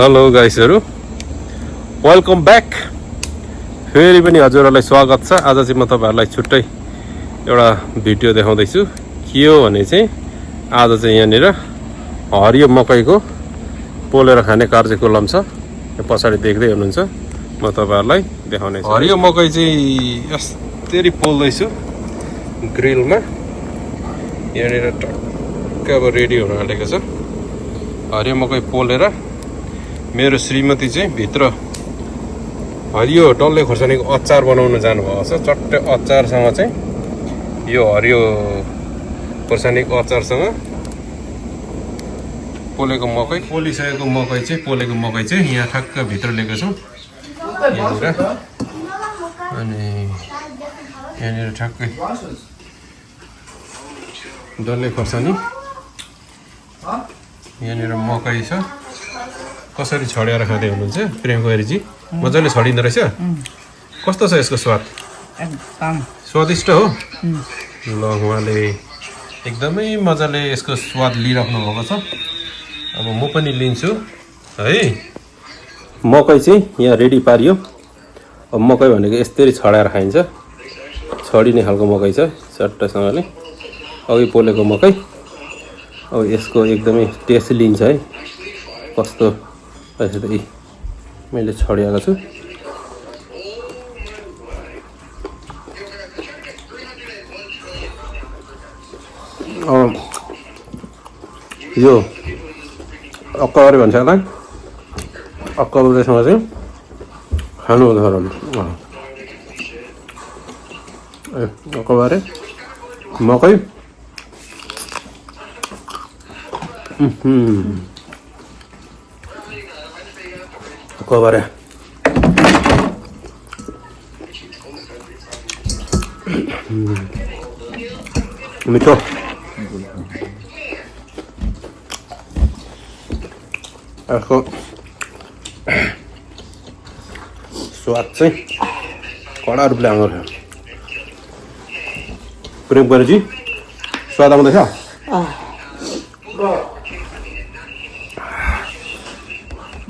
Hello गाइसहरु welcome back फेरि पनि हजुरहरुलाई स्वागत छ। आज चाहिँ म तपाईहरुलाई छुट्टै एउटा भिडियो देखाउँदैछु। के हो भने चाहिँ आज चाहिँ यहाँनिर हरियो मकैको पोलेर खाने कार्यक्रम छ। यो पछाडी देख्दै हुनुहुन्छ। म तपाईहरुलाई देखाउने छु। हरियो मकै चाहिँ यसरी पोल्दैछु ग्रिलमा। यहाँनिर टक्क अब रेडी हुन आँटेको छ। हरियो मकै पोलेर मेरो श्रीमती चाहिँ भित्र हरियो डल्ले खोर्सानीको अचार बनाउन जानुभएको छ। चट्टै अचारसँग चाहिँ यो हरियो खोर्सानीको अचारसँग पोलेको मकै पोलिसकेको मकै चाहिँ पोलेको मकै चाहिँ यहाँ ठ्याक्क भित्र लिएको छौँ यहाँनिर। अनि यहाँनिर ठ्याक्कै डल्ले खोर्सानी यहाँनिर मकै छ। कसरी छड्याएर खाँदै हुनुहुन्छ प्रेम गैरीजी? मजाले छडिँदो रहेछ। कस्तो छ यसको स्वाद? एकदम स्वादिष्ट हो। ल उहाँले एकदमै मजाले यसको स्वाद लिइराख्नु भएको छ। अब म पनि लिन्छु है। मकै चाहिँ यहाँ रेडी पारियो। अब मकै भनेको यसरी छडाएर खाइन्छ। छडिने खालको मकै छ चट्टसँगले। अघि पोलेको मकै। अब यसको एकदमै टेस्ट लिन्छ है। कस्तो यसरी मैले छडिएको छु। यो अक्कबारे भन्छ होला। अक्कबारेसँग चाहिँ खानु हुँदो अक्कबारे मकै अक्कबारे मिठो। यसको स्वाद चाहिँ कडा रूपले आउँछ। प्रेम गरेपछि स्वाद आउँदैछ।